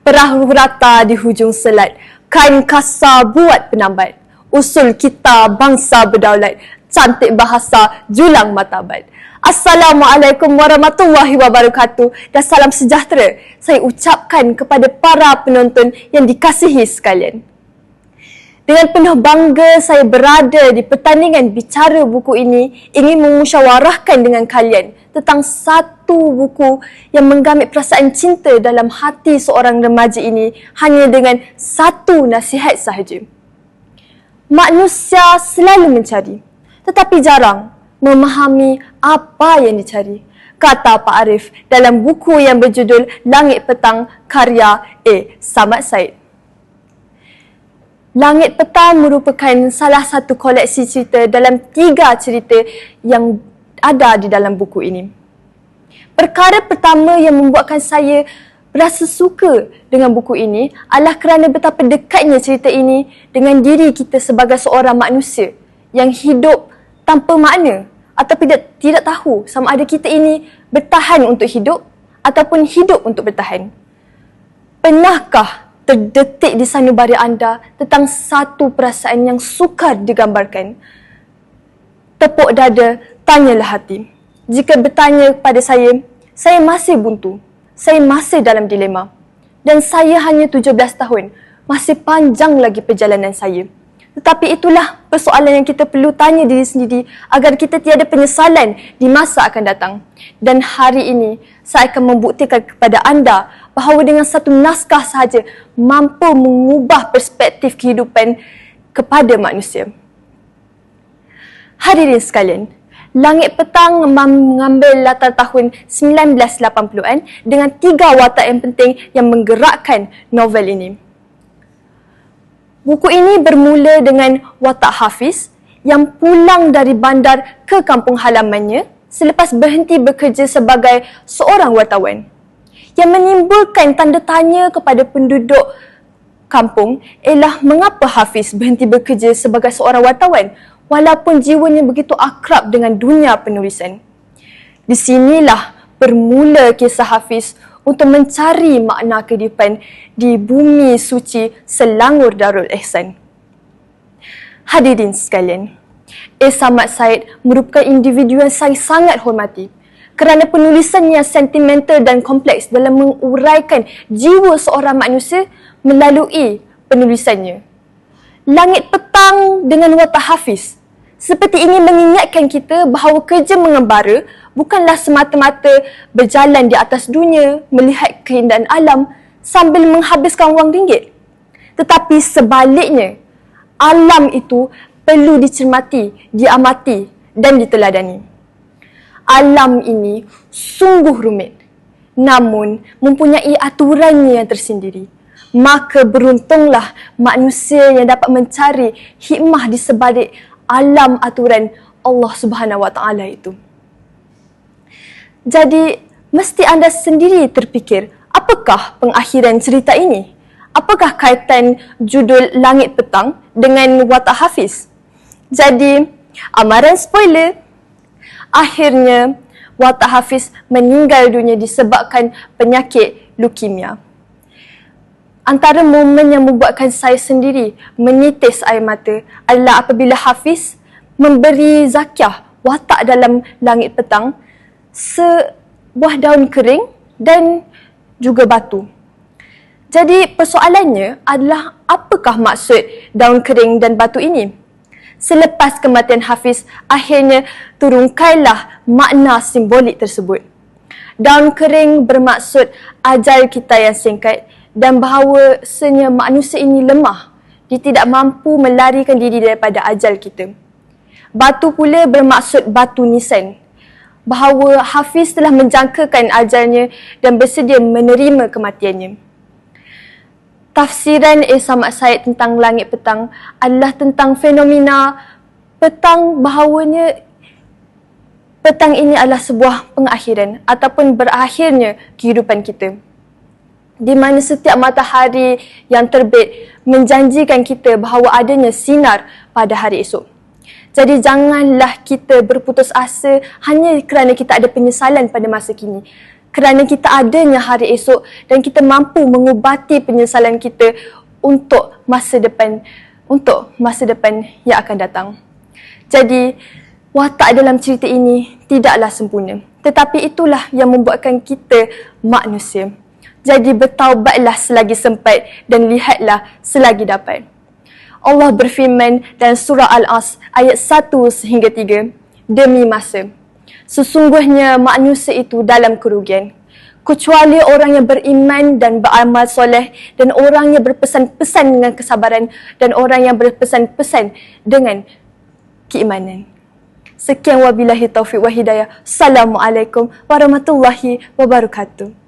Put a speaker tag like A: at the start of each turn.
A: Perahu rata di hujung selat, kain kasar buat penambat. Usul kita bangsa berdaulat, cantik bahasa julang matabat. Assalamualaikum warahmatullahi wabarakatuh dan salam sejahtera saya ucapkan kepada para penonton yang dikasihi sekalian. Dengan penuh bangga saya berada di pertandingan bicara buku ini ingin memusyawarahkan dengan kalian tentang satu buku yang menggamit perasaan cinta dalam hati seorang remaja ini hanya dengan satu nasihat sahaja. Manusia selalu mencari, tetapi jarang memahami apa yang dicari, kata Pak Arif dalam buku yang berjudul Langit Petang karya A. Samad Said. Langit Petang merupakan salah satu koleksi cerita dalam 3 cerita yang ada di dalam buku ini. Perkara pertama yang membuatkan saya berasa suka dengan buku ini adalah kerana betapa dekatnya cerita ini dengan diri kita sebagai seorang manusia yang hidup tanpa makna atau tidak tahu sama ada kita ini bertahan untuk hidup ataupun hidup untuk bertahan. Pernahkah terdetik di sanubari anda tentang satu perasaan yang sukar digambarkan? Tepuk dada, tanyalah hati. Jika bertanya kepada saya masih buntu. Saya masih dalam dilema. Dan saya hanya 17 tahun. Masih panjang lagi perjalanan saya. Tetapi itulah persoalan yang kita perlu tanya diri sendiri agar kita tiada penyesalan di masa akan datang. Dan hari ini, saya akan membuktikan kepada anda bahawa dengan satu naskah sahaja mampu mengubah perspektif kehidupan kepada manusia. Hadirin sekalian, Langit Petang mengambil latar tahun 1980-an dengan 3 watak yang penting yang menggerakkan novel ini. Buku ini bermula dengan watak Hafiz yang pulang dari bandar ke kampung halamannya selepas berhenti bekerja sebagai seorang wartawan. Yang menimbulkan tanda tanya kepada penduduk kampung ialah mengapa Hafiz berhenti bekerja sebagai seorang wartawan walaupun jiwanya begitu akrab dengan dunia penulisan. Di sinilah bermula kisah Hafiz untuk mencari makna kehidupan di bumi suci Selangor Darul Ihsan. Hadirin sekalian, A. Samad Said merupakan individu yang saya sangat hormati kerana penulisannya sentimental dan kompleks dalam menguraikan jiwa seorang manusia melalui penulisannya. Langit Petang dengan watak Hafiz seperti ingin mengingatkan kita bahawa kerja mengembara bukanlah semata-mata berjalan di atas dunia, melihat keindahan alam sambil menghabiskan wang ringgit. Tetapi sebaliknya, alam itu perlu dicermati, diamati dan diteladani. Alam ini sungguh rumit, namun mempunyai aturannya yang tersendiri. Maka beruntunglah manusia yang dapat mencari hikmah di sebalik alam aturan Allah Subhanahu Wa Taala itu. Jadi, mesti anda sendiri terfikir, apakah pengakhiran cerita ini? Apakah kaitan judul Langit Petang dengan watak Hafiz? Jadi, amaran spoiler. Akhirnya, watak Hafiz meninggal dunia disebabkan penyakit leukemia. Antara momen yang membuatkan saya sendiri menitis air mata adalah apabila Hafiz memberi zakiah watak dalam Langit Petang sebuah daun kering dan juga batu. Jadi persoalannya adalah apakah maksud daun kering dan batu ini? Selepas kematian Hafiz, akhirnya turunkanlah makna simbolik tersebut. Daun kering bermaksud ajal kita yang singkat dan bahawasanya manusia ini lemah. Dia tidak mampu melarikan diri daripada ajal kita. Batu pula bermaksud batu nisan. Bahawa Hafiz telah menjangkakan ajalnya dan bersedia menerima kematiannya. Tafsiran A. Samad Said tentang Langit Petang adalah tentang fenomena petang, bahawanya petang ini adalah sebuah pengakhiran ataupun berakhirnya kehidupan kita. Di mana setiap matahari yang terbit menjanjikan kita bahawa adanya sinar pada hari esok. Jadi janganlah kita berputus asa hanya kerana kita ada penyesalan pada masa kini. kerana kita adanya hari esok dan kita mampu mengubati penyesalan kita untuk masa depan yang akan datang. Jadi, watak dalam cerita ini tidaklah sempurna, tetapi itulah yang membuatkan kita manusia. Jadi bertaubatlah selagi sempat dan lihatlah selagi dapat. Allah berfirman dalam surah Al-As ayat 1 sehingga 3, demi masa, sesungguhnya manusia itu dalam kerugian, kecuali orang yang beriman dan beramal soleh dan orang yang berpesan-pesan dengan kesabaran dan orang yang berpesan-pesan dengan keimanan. Sekian wabillahi taufiq wa hidayah. Assalamualaikum warahmatullahi wabarakatuh.